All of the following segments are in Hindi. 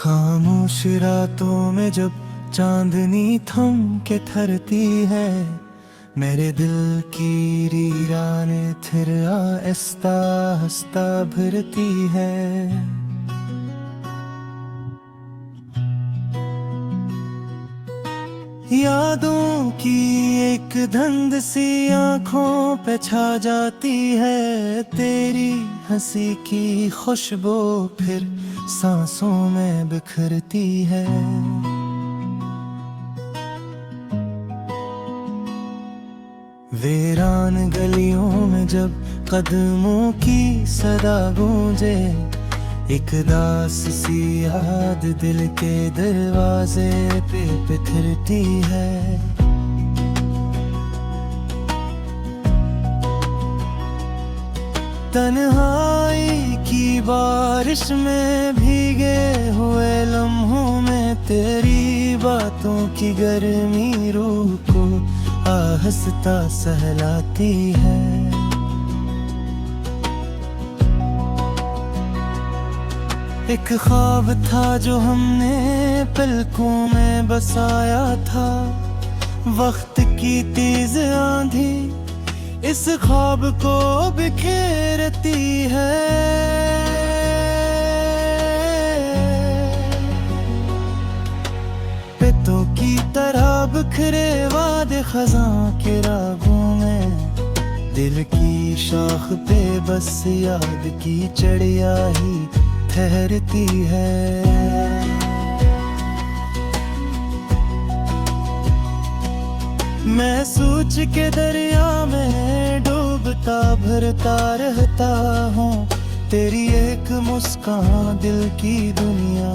खामोश रातों में जब चांदनी थम के ठहरती है, मेरे दिल की रीराने फिर आहिस्ता आहिस्ता भरती है। यादों की एक धुंध सी आंखों पे छा जाती है, तेरी हंसी की खुशबू फिर सांसों में बिखरती है। वीरान गलियों में जब कदमों की सदा गूंजे, एक दास सी याद दिल के दरवाजे पे बिखरती है। तन्हाई की बारिश में भीगे हुए लम्हों में तेरी बातों की गर्मी रूह को आहिस्ता सहलाती है। एक ख्वाब था जो हमने पलकों में बसाया था, वक्त की तेज आंधी इस ख्वाब को बिखेरती है। पितों की तरह बिखरे वादे खज़ां के रागों में, दिल की शाख पे बस याद की चिड़िया ही ठहरती है। मैं सोच के दरिया में डूबता भरता रहता हूँ, तेरी एक मुस्कान दिल की दुनिया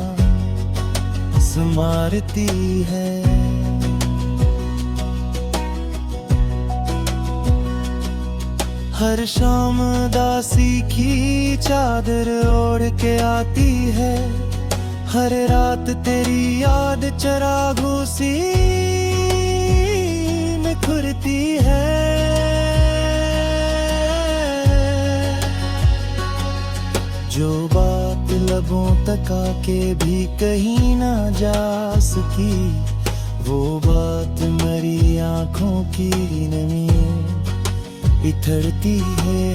संवारती है। हर शाम दासी की चादर ओढ़ के आती है, हर रात तेरी याद चरागों सी में खुरती है। जो बात लबों तक आके भी कहीं ना जा सकी, वो बात मरी आंखों की नमी बिखरती है।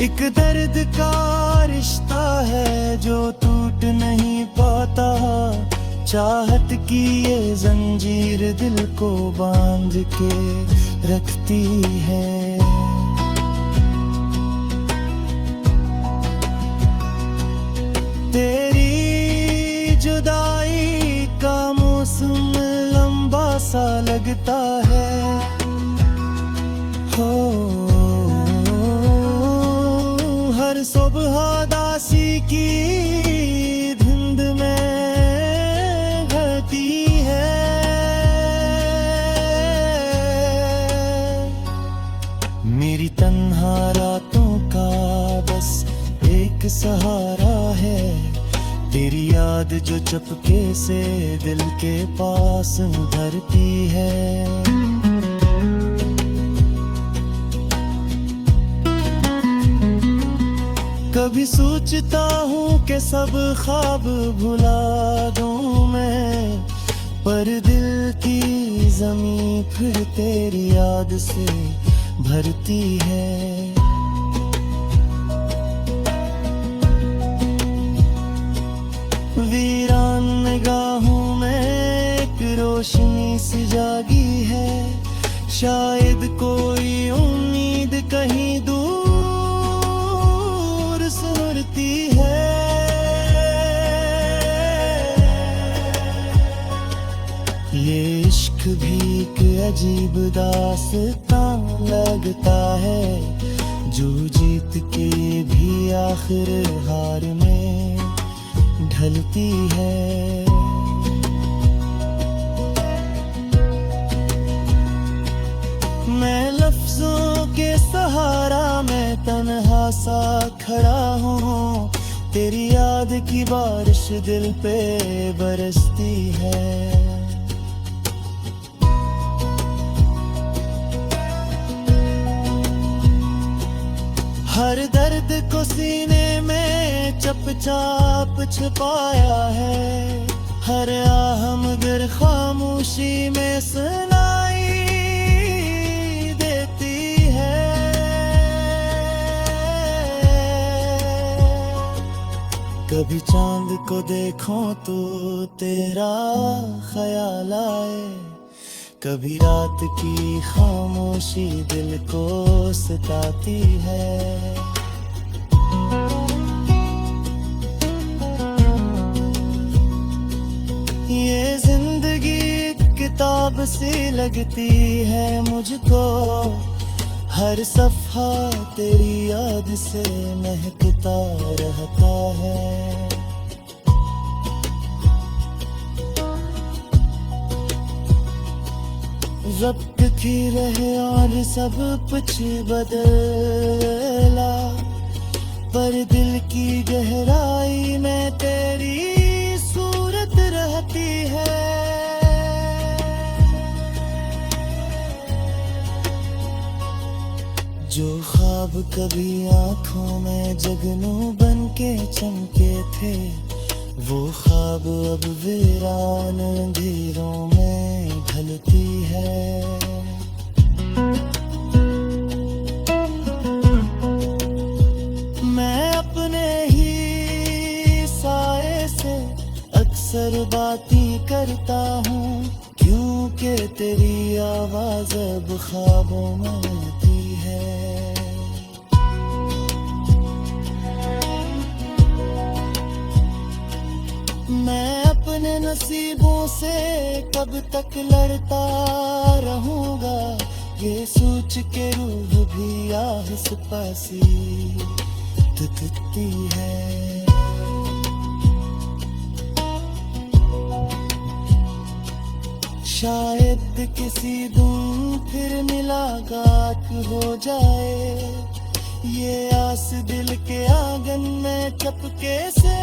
एक दर्द का रिश्ता है जो टूट नहीं पाता, चाहत की ये जंजीर दिल को बांध के रखती है। तेरी जुदाई का मौसम लंबा सा लगता है, हो हर सुबह दासी की धुंध में घटी है। मेरी तन्हा रातों का बस एक सहारा है, तेरी याद जो चुपके से दिल के पास धरती है। कभी सोचता हूँ कि सब ख्वाब भुला दूँ मैं, पर दिल की ज़मीं फिर तेरी याद से भरती है। वीरान निगाहों में एक रोशनी सी जागी है, शायद कोई उम्मीद कहीं दूर सुरती है। ये इश्क भी एक अजीब दास्तां लगता है, जो जीत के भी आखिर हार में ढलती है। मैं लफ्जों के सहारा में तन्हा सा खड़ा हूँ, तेरी याद की बारिश दिल पे बरसती है। हर दर्द को सीने में चुपचाप छुपाया है, हर आह मगर खामोशी में सुनाई देती है। कभी चांद को देखो तो तेरा ख्याल आए, कभी रात की खामोशी दिल को सताती है। ये जिंदगी किताब सी लगती है मुझको, हर सफ़ा तेरी याद से महकता रहता है। वक्त की रहे और सब कुछ बदला, पर दिल की गहराई में तेरी सूरत रहती है। जो ख्वाब कभी आँखों में जगनू बन के चमके थे, वो ख्वाब अब वीरान अंधेरों में ढलती है। मैं अपने ही साए से अक्सर बातें करता हूँ, क्योंकि तेरी आवाज़ अब ख्वाबों में आती है। मैं अपने नसीबों से कब तक लड़ता रहूंगा, ये सोच के रूह भी आहस पासी धुकती है। शायद किसी दिन फिर मुलाकात हो जाए, ये आस दिल के आंगन में चपके से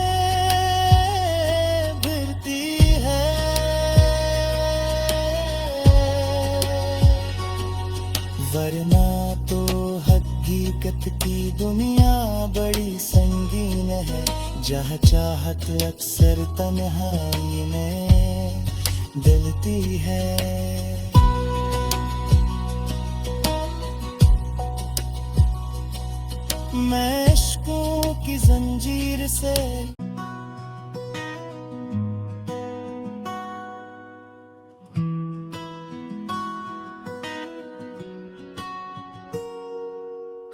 वरना तो हकीकत की दुनिया बड़ी संगीन है, जहाँ चाहत अक्सर तन्हाई में डलती है। मैं इश्कों की जंजीर से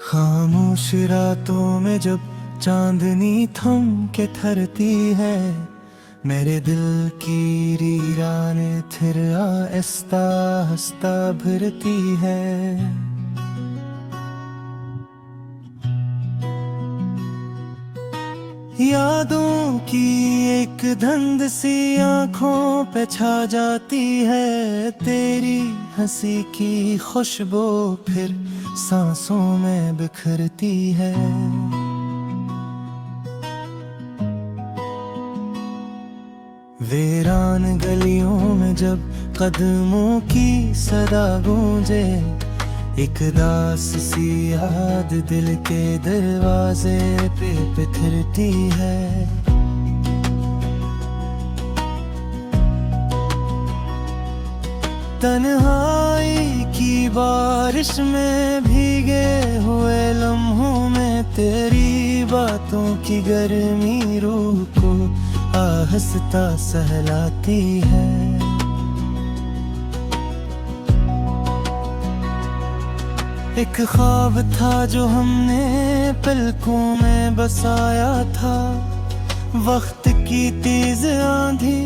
खामोश रातों में जब चांदनी थम के ठहरती है, मेरे दिल की रीरान फिर आहिस्ता आहिस्ता भरती है। यादों की एक धुंध सी आंखों पे छा जाती है, तेरी हंसी की खुशबू फिर सांसों में बिखरती है। वीरान गलियों में जब कदमों की सदा गूंजे, एक दास सी याद दिल के दरवाजे पे बिखरती है। तन्हाई की बारिश में भीगे हुए लम्हों में तेरी बातों की गर्मी रूह को आहिस्ता सहलाती है। एक ख्वाब था जो हमने पलकों में बसाया था, वक्त की तेज आंधी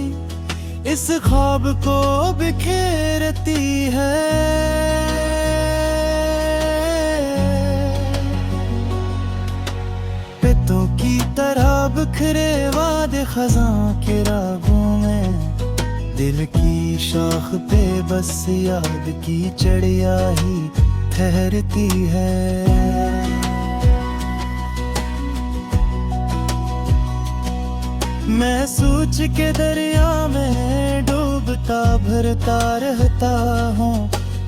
इस ख्वाब को बिखेरती है। पितों की तरह बिखरे वादे खज़ां के रागों में, दिल की शाख पे बस याद की चिड़िया ही ठहरती है। मैं सोच के दरिया में डूबता भरता रहता हूँ,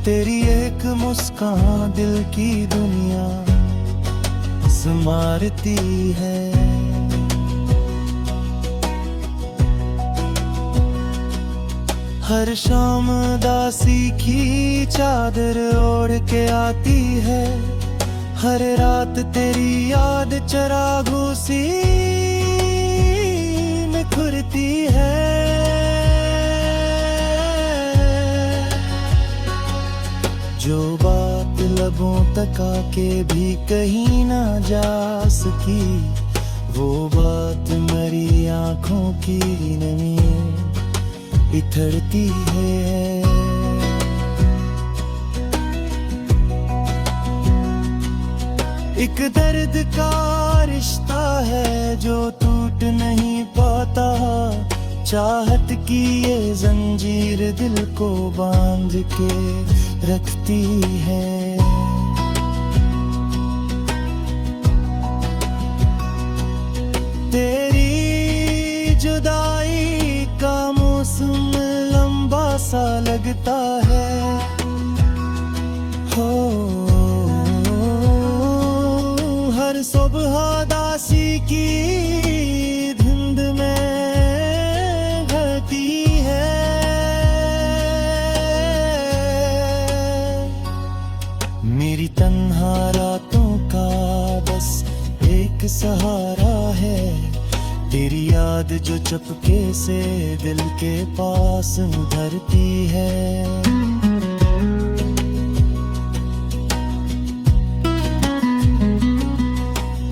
तेरी एक मुस्कान दिल की दुनिया बस मारती है। हर शाम दासी की चादर ओढ़ के आती है, हर रात तेरी याद चरागों सी में खुरती है। जो बात लबों तक आके भी कहीं ना जा सकी, वो बात मेरी आंखों की नमी बिखरती है। एक दर्द का रिश्ता है जो टूट नहीं पाता, चाहत की ये जंजीर दिल को बांध के रखती है। तेरी जुदाई का मौसम लंबा सा लगता है, हो हर सुबह दासी की धुंध में घटी है। मेरी तन्हा रातों का बस एक सहारा है, तेरी याद जो चुपके से दिल के पास धरती है।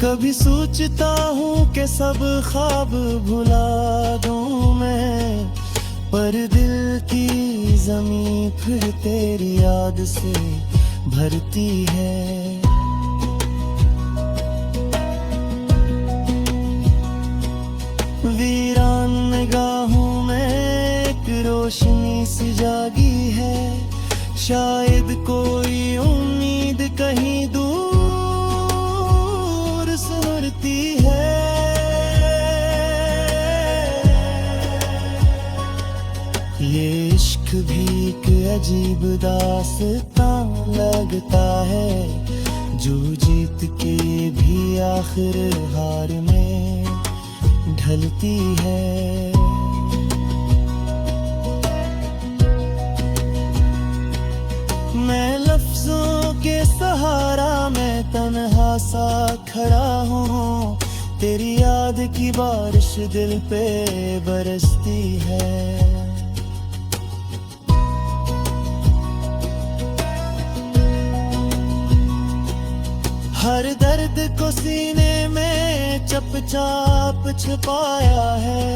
कभी सोचता हूँ कि सब ख्वाब भुला दूँ मैं, पर दिल की ज़मीं फिर तेरी याद से भरती है। वीरान निगाहों में एक रोशनी सी जागी है, शायद कोई उम्मीद कहीं दूर सुरती है। ये इश्क भी एक अजीब दास्तां लगता है, जो जीत के भी आखिर हार में ढलती है। मैं लफ्जों के सहारा में तन्हा सा खड़ा हूँ, तेरी याद की बारिश दिल पे बरसती है। हर दर्द को सीने में चुपचाप छुपाया है,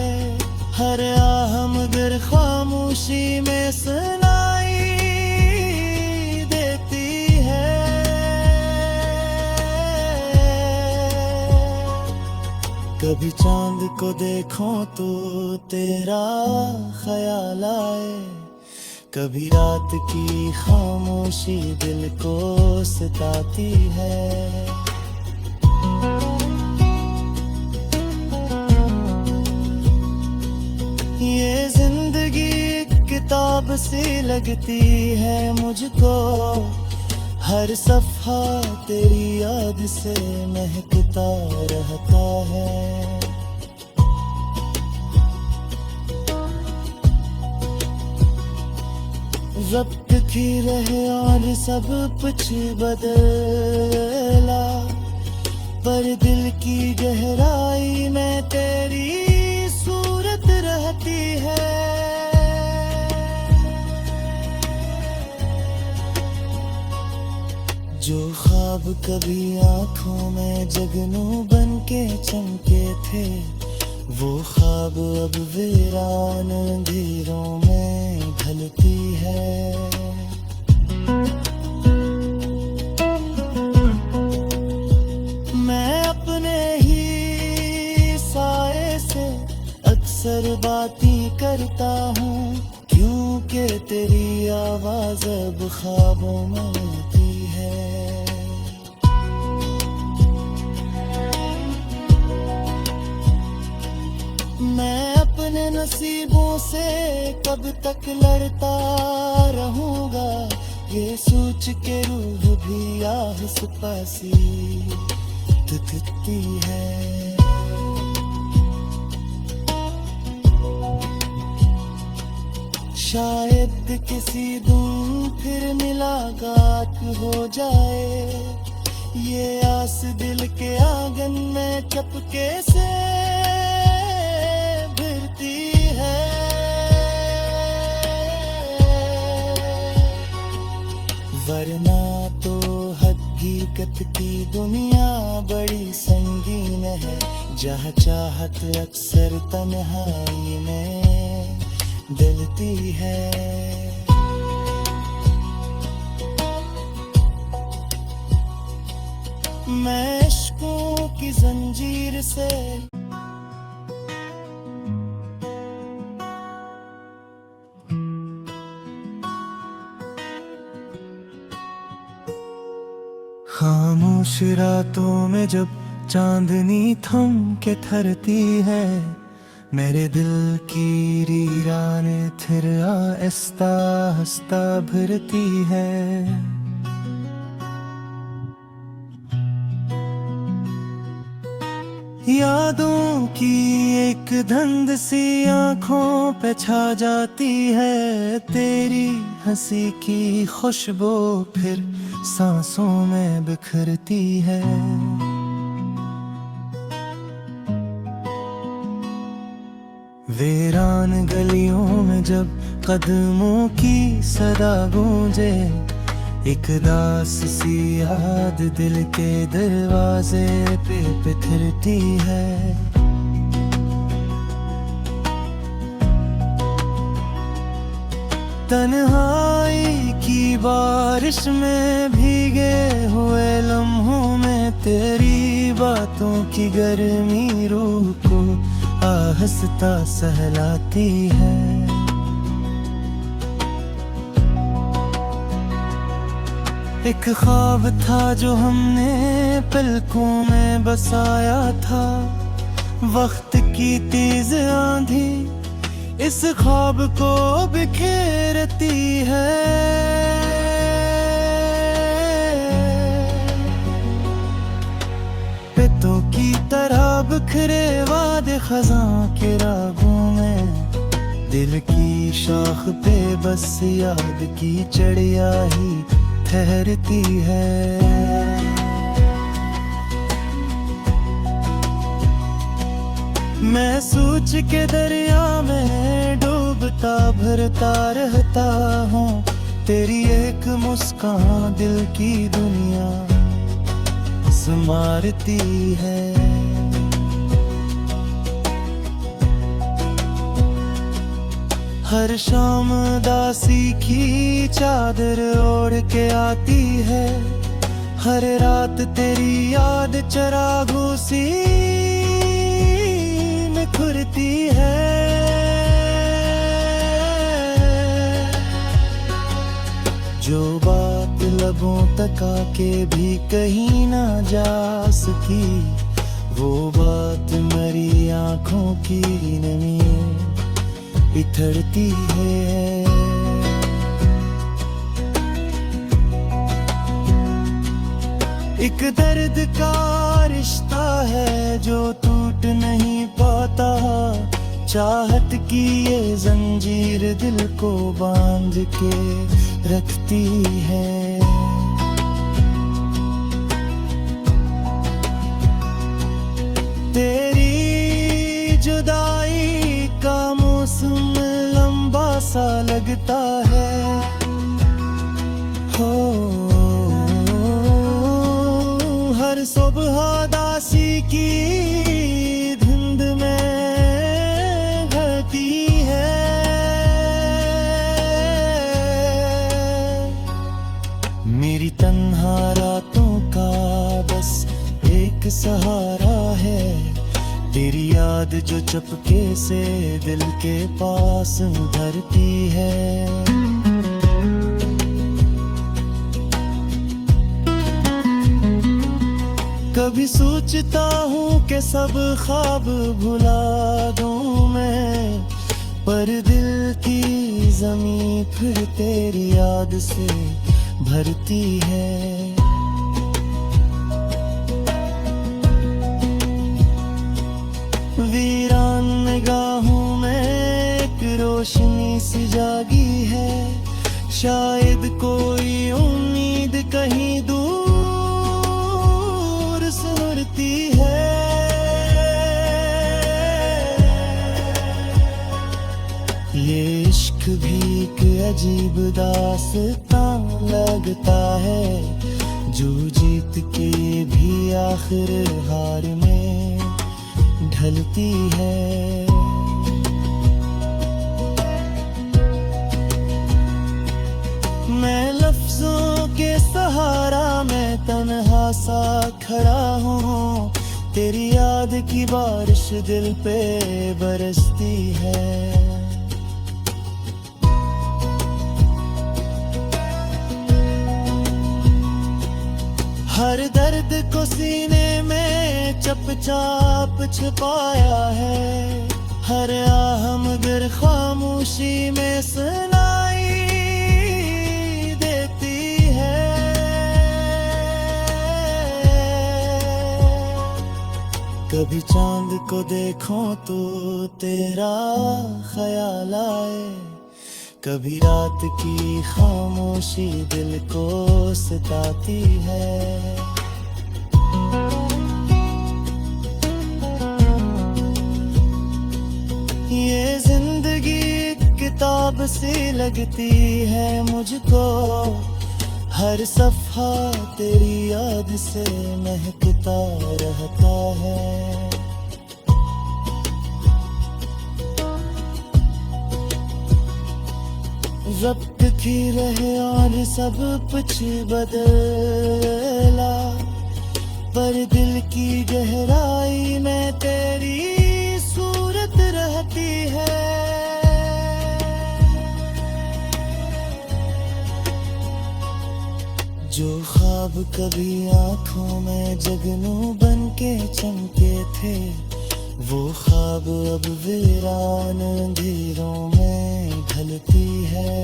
हर आह मगर खामोशी में सुनाई देती है। कभी चांद को देखूं तो तेरा ख्याल आए, कभी रात की खामोशी दिल को सताती है। ये जिंदगी किताब सी लगती है मुझको, हर सफ़ा तेरी याद से महकता रहता है। वक्त की रहे और सब कुछ बदला, पर दिल की गहराई में तेरी सूरत रहती है। जो ख्वाब कभी आँखों में जगनू बन के चमके थे, वो ख्वाब अब वीरान अंधेरों में ढलती है। मैं अपने ही साए से अक्सर बातें करता हूँ, क्योंकि तेरी आवाज़ अब ख्वाबों में आती है। मैं अपने नसीबों से कब तक लड़ता रहूंगा, ये सोच के रूह भी आह से पासी दिखती है। शायद किसी दिन फिर मुलाकात हो जाए, ये आस दिल के आंगन में चपके से भिरती है। वरना तो हकीकत की दुनिया बड़ी संगीन है, जहाँ चाहत अक्सर तन्हाई में डलती है। मैं इश्कों की जंजीर से खामोश रातों में जब चांदनी थम के ठहरती है, मेरे दिल की रीरान फिर आहिस्ता आहिस्ता भरती है। यादों की एक धुंध सी आंखों पे छा जाती है, तेरी हंसी की खुशबू फिर सांसों में बिखरती है। वीरान गलियों में जब कदमों की सदा गूंजे, एक दास सी याद दिल के दरवाजे पे बिखरती है। तन्हाई की बारिश में भीगे हुए लम्हों में तेरी बातों की गर्मी रूह को आहिस्ता सहलाती है। एक ख्वाब था जो हमने पलकों में बसाया था, वक्त की तेज आंधी इस ख्वाब को बिखेरती है। पितों की तरह बिखरे वादे खज़ां के रागों में, दिल की शाख पे बस याद की चिड़िया ही ठहरती है। मैं सोच के दरिया में डूबता भरता रहता हूँ, तेरी एक मुस्कान दिल की दुनिया संवारती है। हर शाम दासी की चादर ओढ़ के आती है, हर रात तेरी याद चरागों सी में खुरती है। जो बात लबों तक आके भी कहीं ना जा सकी, वो बात मरी आंखों की नमी बिखरती है। एक दर्द का रिश्ता है जो टूट नहीं पाता, चाहत की ये जंजीर दिल को बांध के रखती है। तेरी जुदाई का मौसम लंबा सा लगता है, हो हर सुबह दासी की धुंध में घटी है। मेरी तन्हा रातों का बस एक सहारा है, तेरी याद जो चपके से दिल के पास धरती है। कभी सोचता हूँ कि सब ख्वाब भुला दूँ मैं, पर दिल की ज़मीं फिर तेरी याद से भरती है। शायद कोई उम्मीद कहीं दूर सुनती है। ये इश्क भी एक अजीब दास्तां लगता है, जो जीत के भी आखिर हार में ढलती है। मैं लफ्जों के सहारा मैं तन्हा सा खड़ा हूँ, तेरी याद की बारिश दिल पे बरसती है। हर दर्द को सीने में चुपचाप छुपाया है, हर आह मगर खामोशी में सुनाई देती है। कभी चांद को देखूं तो तेरा ख्याल आए, कभी रात की खामोशी दिल को सताती है। ये जिंदगी किताब सी लगती है मुझको, हर सफ़ा तेरी याद से महकता रहता है। वक्त की रहे और सब कुछ बदला, पर दिल की गहराई में तेरी सूरत रहती है। जो ख्वाब कभी आँखों में जगनू बन के चमके थे, वो ख्वाब अब वीरान अंधेरों में ढलती है।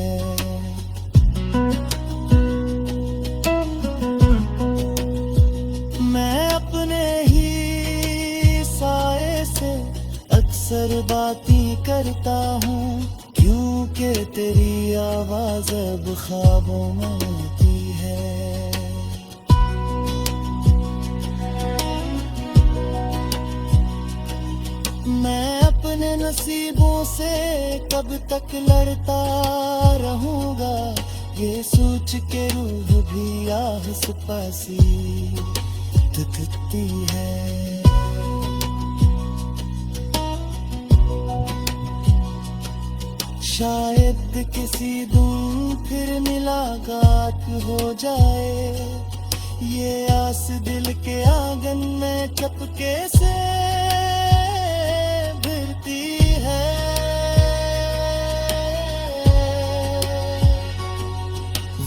मैं अपने ही साए से अक्सर बातें करता हूँ, क्योंकि तेरी आवाज़ अब ख्वाबों में आती है। मैं अपने नसीबों से कब तक लड़ता रहूंगा, ये सोच के रूह भी आहस पासी धुकती है। शायद किसी दिन फिर मुलाकात हो जाए, ये आस दिल के आंगन में चपके से भिरती है।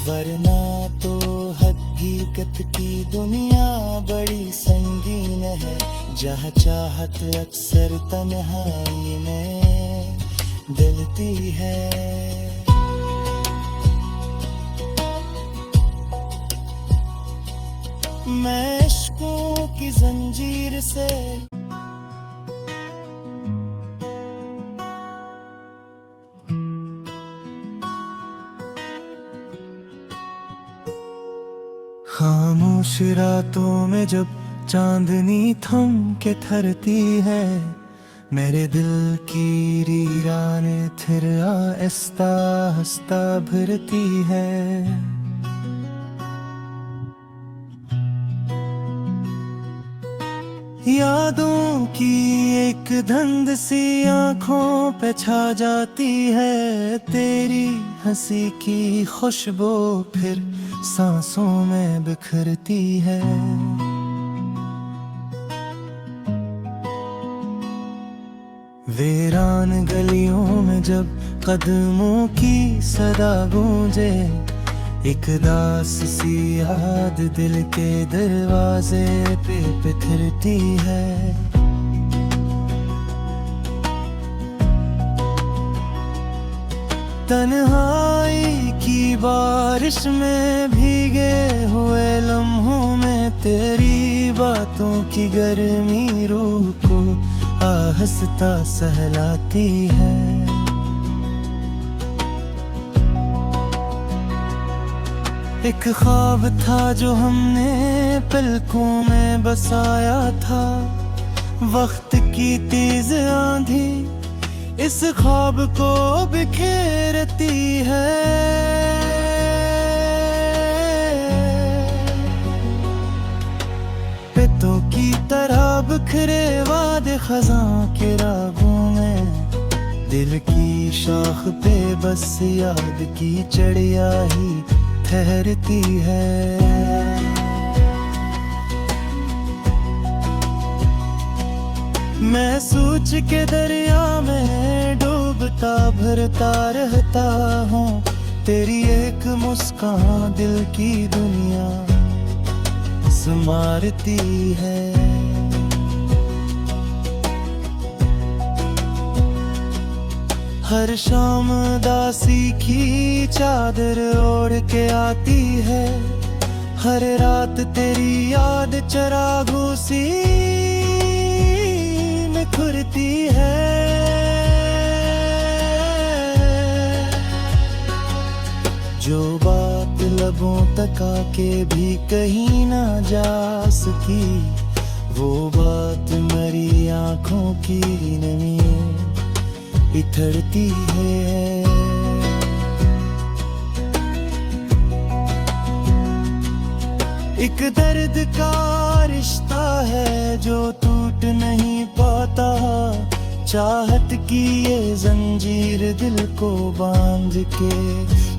वरना तो हकीकत की दुनिया बड़ी संगीन है, जहाँ चाहत अक्सर तन्हाई में डलती है। मैं इश्कों की जंजीर से खामोश रातों में जब चांदनी थम के ठहरती है, मेरे दिल की रीरान फिर आहिस्ता आहिस्ता भरती है। यादों की एक धुंध सी आंखों पे छा जाती है, तेरी हंसी की खुशबू फिर सांसों में बिखरती है। वीरान गलियों में जब कदमों की सदा गूंजे, एक दास सी याद दिल के दरवाजे पे बिखरती है। तन्हाई की बारिश में भीगे हुए लम्हों में तेरी बातों की गर्मी रूह को आहिस्ता सहलाती है। एक ख्वाब था जो हमने पलकों में बसाया था, वक्त की तेज आंधी इस ख्वाब को बिखेरती है। पितों की तरह बिखरे वादे खज़ां के रागों में, दिल की शाख पे बस याद की चिड़िया ही ठहरती है। मैं सोच के दरिया में डूबता भरता रहता हूँ, तेरी एक मुस्कान दिल की दुनिया संवारती है। हर शाम दासी की चादर ओढ़ के आती है, हर रात तेरी याद चरागों सी में खुरती है। जो बात लबों तक आके भी कहीं ना जा सकी, वो बात मेरी आंखों की नमी बिखरती है। एक दर्द का रिश्ता है जो टूट नहीं पाता, चाहत की ये जंजीर दिल को बांध के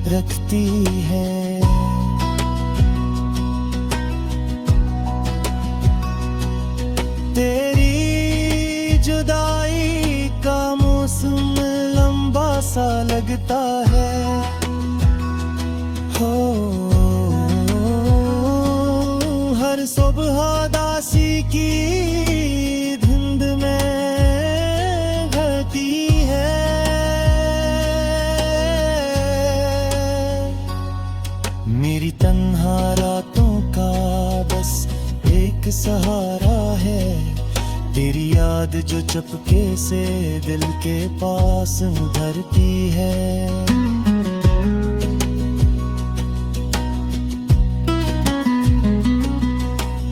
रखती है। तेरी जुदाई का मौसम लंबा सा लगता है, हो हर सुबह दासी की धुंध में घटी है। मेरी तन्हा रातों का बस एक सहारा है, तेरी याद जो चुपके से दिल के पास धरती है।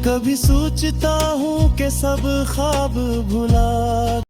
कभी सोचता हूँ कि सब ख्वाब भुला